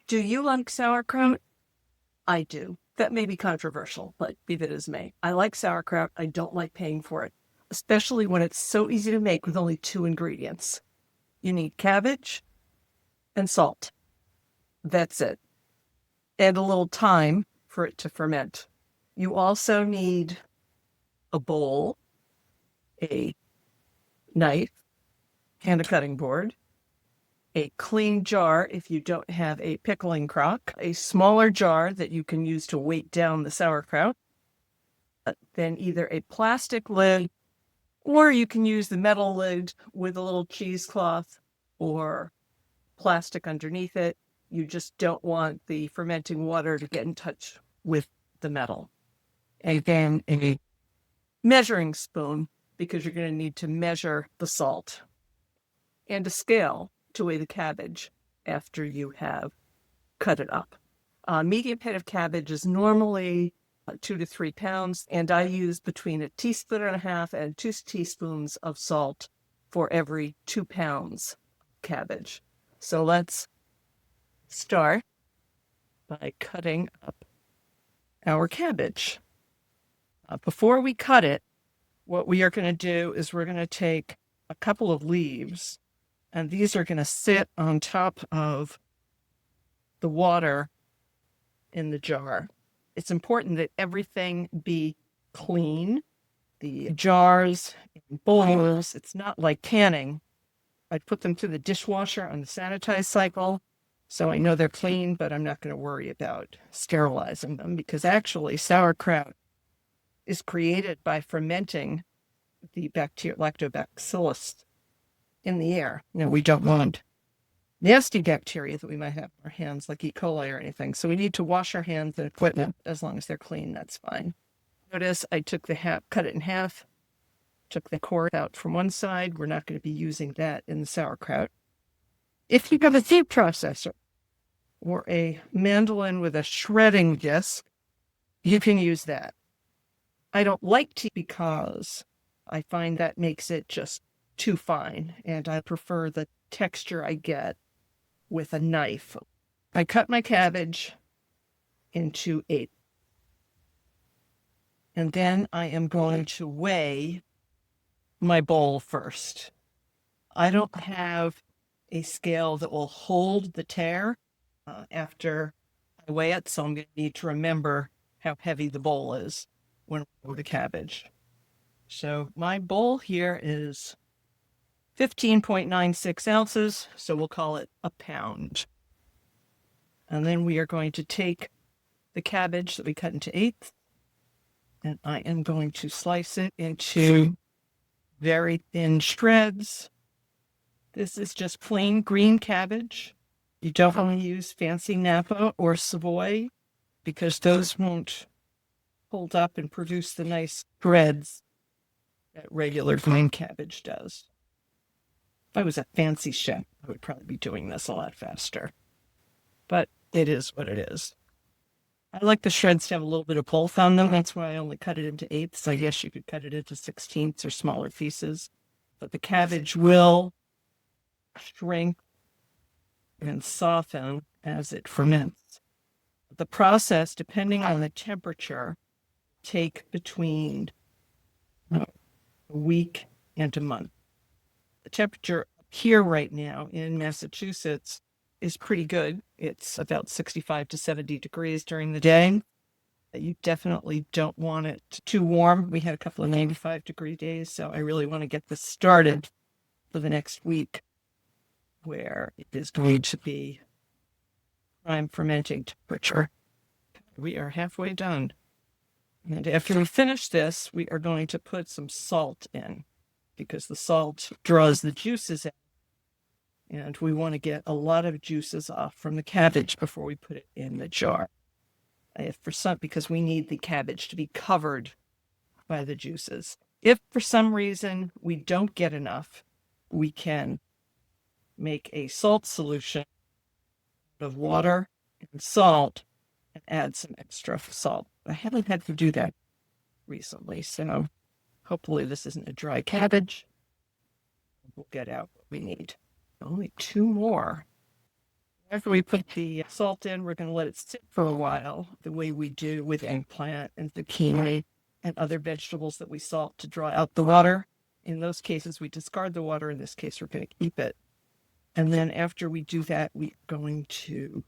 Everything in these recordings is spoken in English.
Do you like sauerkraut? I do. That may be controversial, but be that as may. I like sauerkraut. I don't like paying for it, especially when it's so easy to make with only two ingredients. You need cabbage and salt. That's it. And a little time for it to ferment. You also need a bowl, a knife, and a cutting board, a clean jar if you don't have a pickling crock, a smaller jar that you can use to weight down the sauerkraut, then either a plastic lid or you can use the metal lid with a little cheesecloth or plastic underneath it. You just don't want the fermenting water to get in touch with the metal. And then a measuring spoon, because you're going to need to measure the salt, and a scale to weigh the cabbage after you have cut it up. A medium head of cabbage is normally 2 to 3 pounds, and I use between a teaspoon and a half and 2 teaspoons of salt for every 2 pounds of cabbage. So let's start by cutting up our cabbage. Before we cut it, what we are going to do is we're going to take a couple of leaves, and these are going to sit on top of the water in the jar. It's important that everything be clean. The jars and bowls, it's not like canning. I'd put them through the dishwasher on the sanitize cycle, so I know they're clean, but I'm not going to worry about sterilizing them because actually sauerkraut is created by fermenting the lactobacillus in the air. We don't want nasty bacteria that we might have in our hands, like E. coli or anything. So we need to wash our hands and equipment. As long as they're clean, that's fine. Notice I took cut it in half, took the core out from one side. We're not going to be using that in the sauerkraut. If you have a food processor or a mandolin with a shredding disc, you can use that. I don't like to because I find that makes it just too fine, and I prefer the texture I get with a knife. I cut my cabbage into 8. And then I am going to weigh my bowl first. I don't have a scale that will hold the tare after I weigh it, so I'm going to need to remember how heavy the bowl is when I weigh the cabbage. So my bowl here is 15.96 ounces, so we'll call it a pound. And then we are going to take the cabbage that we cut into 8ths, and I am going to slice it into very thin shreds. This is just plain green cabbage. You don't want to use fancy Napa or Savoy because those won't hold up and produce the nice shreds that regular green cabbage does. If I was a fancy chef, I would probably be doing this a lot faster. But it is what it is. I like the shreds to have a little bit of pulp on them. That's why I only cut it into 8ths. I guess you could cut it into 16ths or smaller pieces. But the cabbage will shrink and soften as it ferments. The process, depending on the temperature, take between a week and a month. The temperature here right now in Massachusetts is pretty good. It's about 65 to 70 degrees during the day. You definitely don't want it too warm. We had a couple of 95-degree days, so I really want to get this started for the next week, where it is going to be prime fermenting temperature. We are halfway done. And after we finish this, we are going to put some salt in because the salt draws the juices in. And we want to get a lot of juices off from the cabbage before we put it in the jar. Because we need the cabbage to be covered by the juices. If for some reason we don't get enough, we can make a salt solution of water and salt and add some extra salt. I haven't had to do that recently, so hopefully this isn't a dry cabbage. We'll get out what we need. Only 2 more. After we put the salt in, we're going to let it sit for a while, the way we do with eggplant and zucchini and other vegetables that we salt to draw out the water. In those cases, we discard the water. In this case, we're going to keep it. And then after we do that, we're going to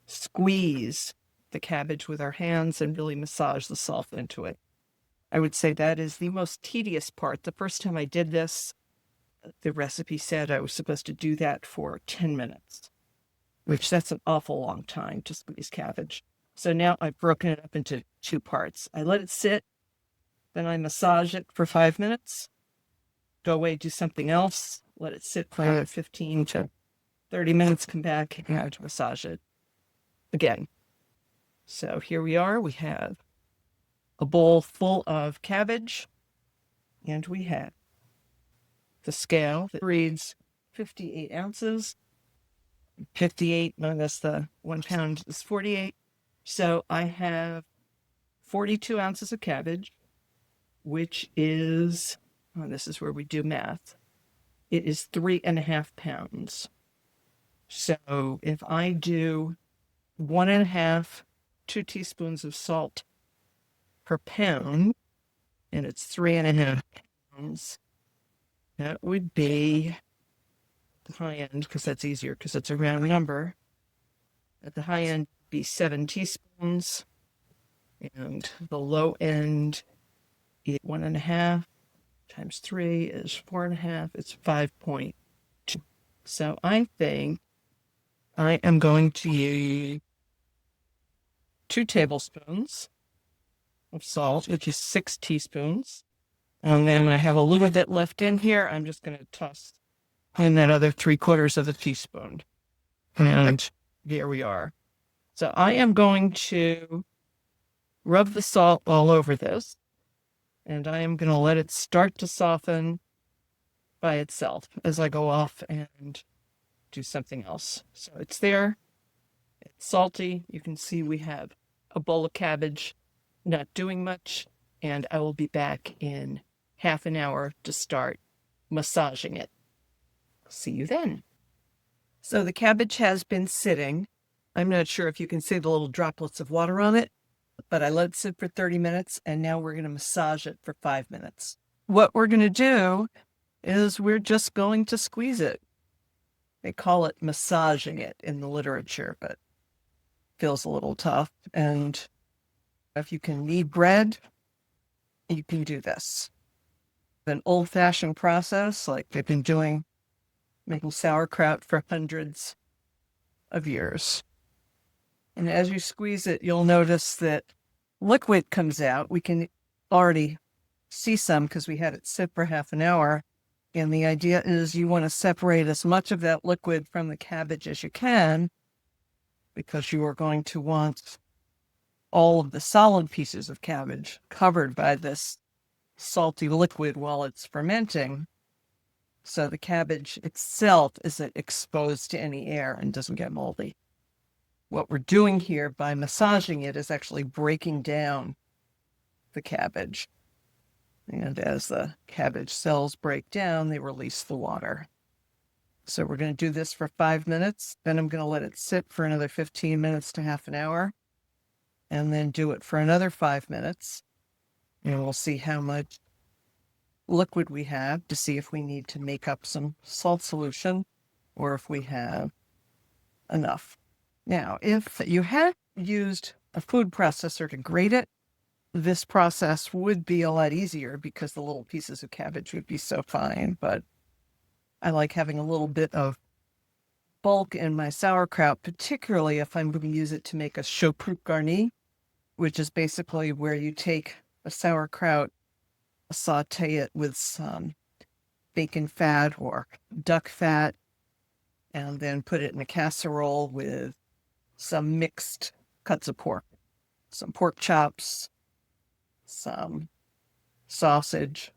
squeeze the cabbage with our hands and really massage the salt into it. I would say that is the most tedious part. The first time I did this, the recipe said I was supposed to do that for 10 minutes, which that's an awful long time to squeeze cabbage. So now I've broken it up into 2 parts. I let it sit, then I massage it for 5 minutes, go away, do something else, let it sit for another 15 to 30 minutes, come back and massage it again. So here we are. We have a bowl full of cabbage, and we have the scale that reads 58 ounces. 58 minus the 1 pound is 48. So I have 42 ounces of cabbage, which is, this is where we do math. It is 3.5 pounds. So if I do 1.5, 2 teaspoons of salt per pound, and it's 3.5 pounds, that would be the high end, because that's easier, because it's a round number. At the high end, be 7 teaspoons, and the low end is 1.5 times 3 is 4.5. It's 5.2. So I think I am going to use 2 tablespoons of salt, which is 6 teaspoons. And then I have a little bit left in here. I'm just going to toss in that other 3/4 of a teaspoon. And here we are. So I am going to rub the salt all over this, and I am going to let it start to soften by itself as I go off and do something else. So it's there. It's salty. You can see we have a bowl of cabbage, not doing much, and I will be back in half an hour to start massaging it. See you then. So the cabbage has been sitting. I'm not sure if you can see the little droplets of water on it, but I let it sit for 30 minutes, and now we're going to massage it for 5 minutes. What we're going to do is we're just going to squeeze it. They call it massaging it in the literature, but it feels a little tough. And if you can knead bread, you can do this. An old-fashioned process, like they've been doing, making sauerkraut for hundreds of years. And as you squeeze it, you'll notice that liquid comes out. We can already see some because we had it sit for half an hour. And the idea is you want to separate as much of that liquid from the cabbage as you can, because you are going to want all of the solid pieces of cabbage covered by this salty liquid while it's fermenting. So the cabbage itself isn't exposed to any air and doesn't get moldy. What we're doing here by massaging it is actually breaking down the cabbage. And as the cabbage cells break down, they release the water. So we're going to do this for 5 minutes. Then I'm going to let it sit for another 15 minutes to half an hour. And then do it for another 5 minutes. And we'll see how much liquid we have to see if we need to make up some salt solution or if we have enough. Now, if you had used a food processor to grate it, this process would be a lot easier because the little pieces of cabbage would be so fine. But I like having a little bit of bulk in my sauerkraut, particularly if I'm going to use it to make a choucroute garni, which is basically where you take a sauerkraut, saute it with some bacon fat or duck fat, and then put it in a casserole with some mixed cuts of pork, some pork chops, some sausage,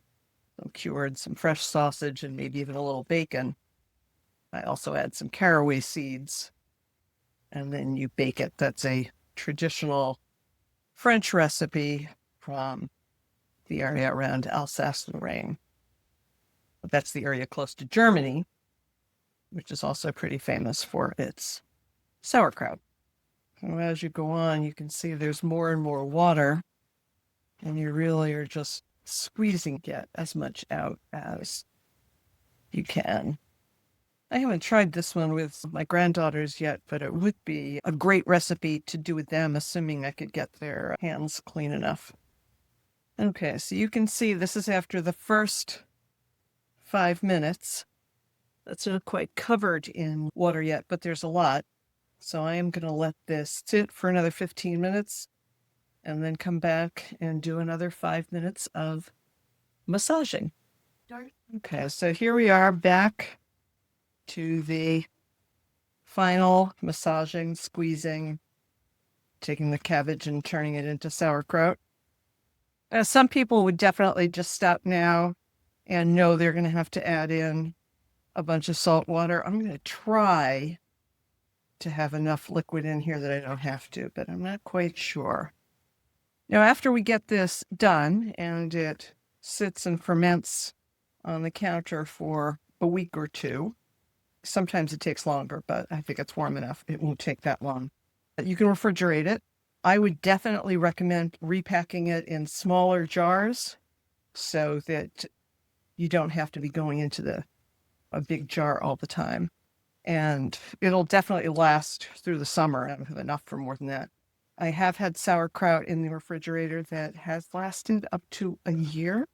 some cured, some fresh sausage, and maybe even a little bacon. I also add some caraway seeds, and then you bake it. That's a traditional French recipe from the area around Alsace-Lorraine. That's the area close to Germany, which is also pretty famous for its sauerkraut. So as you go on, you can see there's more and more water, and you really are just squeezing get as much out as you can. I haven't tried this one with my granddaughters yet, but it would be a great recipe to do with them, assuming I could get their hands clean enough. Okay, so you can see this is after the first 5 minutes. That's not quite covered in water yet, but there's a lot. So I am going to let this sit for another 15 minutes and then come back and do another 5 minutes of massaging. Okay, so here we are back to the final massaging, squeezing, taking the cabbage and turning it into sauerkraut. Some people would definitely just stop now and know they're going to have to add in a bunch of salt water. I'm going to try to have enough liquid in here that I don't have to, but I'm not quite sure. Now, after we get this done and it sits and ferments on the counter for a week or two, sometimes it takes longer, but I think it's warm enough. It won't take that long. You can refrigerate it. I would definitely recommend repacking it in smaller jars so that you don't have to be going into a big jar all the time. And it'll definitely last through the summer. I don't have enough for more than that. I have had sauerkraut in the refrigerator that has lasted up to a year.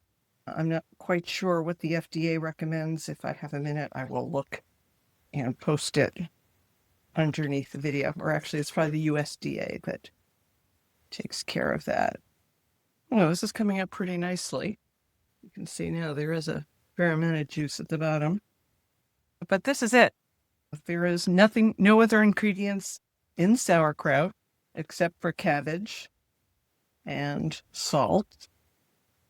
I'm not quite sure what the FDA recommends. If I have a minute, I will look and post it underneath the video. Or actually, it's probably the USDA that takes care of that. Oh, this is coming up pretty nicely. You can see now there is a fair amount of juice at the bottom. But this is it. There is nothing, no other ingredients in sauerkraut except for cabbage and salt.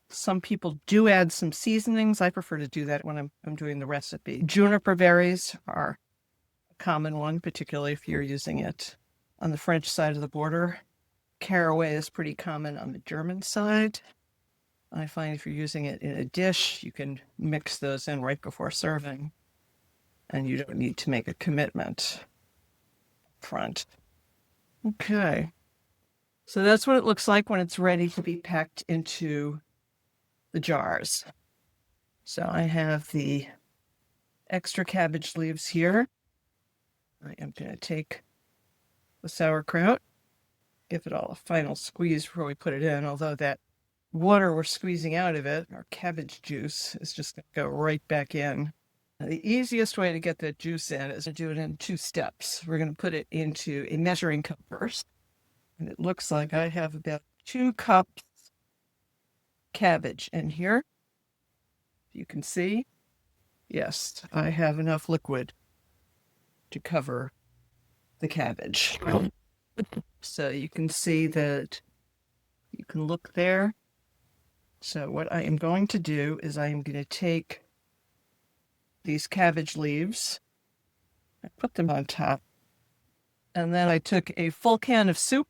Some people do add some seasonings. I prefer to do that when I'm doing the recipe. Juniper berries are a common one, particularly if you're using it on the French side of the border. Caraway is pretty common on the German side. I find if you're using it in a dish, you can mix those in right before serving, and you don't need to make a commitment up front. Okay. So that's what it looks like when it's ready to be packed into the jars. So I have the extra cabbage leaves here. I am going to take the sauerkraut, give it all a final squeeze before we put it in, although that water we're squeezing out of it, our cabbage juice, is just going to go right back in. The easiest way to get that juice in is to do it in 2 steps. We're going to put it into a measuring cup first. And it looks like I have about 2 cups cabbage in here. You can see, yes, I have enough liquid to cover the cabbage. So you can see that you can look there. So what I am going to do is I am going to take these cabbage leaves, I put them on top, and then I took a full can of soup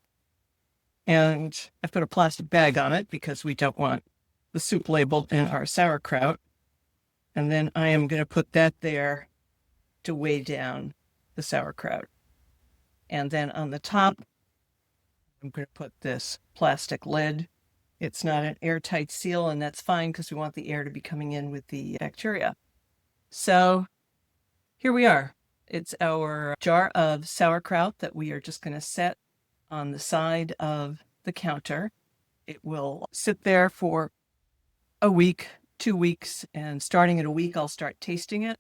and I put a plastic bag on it because we don't want the soup labeled in our sauerkraut. And then I am going to put that there to weigh down the sauerkraut. And then on the top, I'm going to put this plastic lid. It's not an airtight seal, and that's fine because we want the air to be coming in with the bacteria. So here we are. It's our jar of sauerkraut that we are just going to set on the side of the counter. It will sit there for a week, 2 weeks, and starting in a week, I'll start tasting it.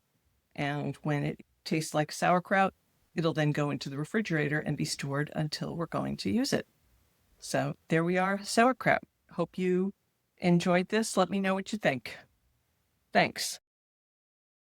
And when it tastes like sauerkraut, it'll then go into the refrigerator and be stored until we're going to use it. So there we are, sauerkraut. Hope you enjoyed this. Let me know what you think. Thanks.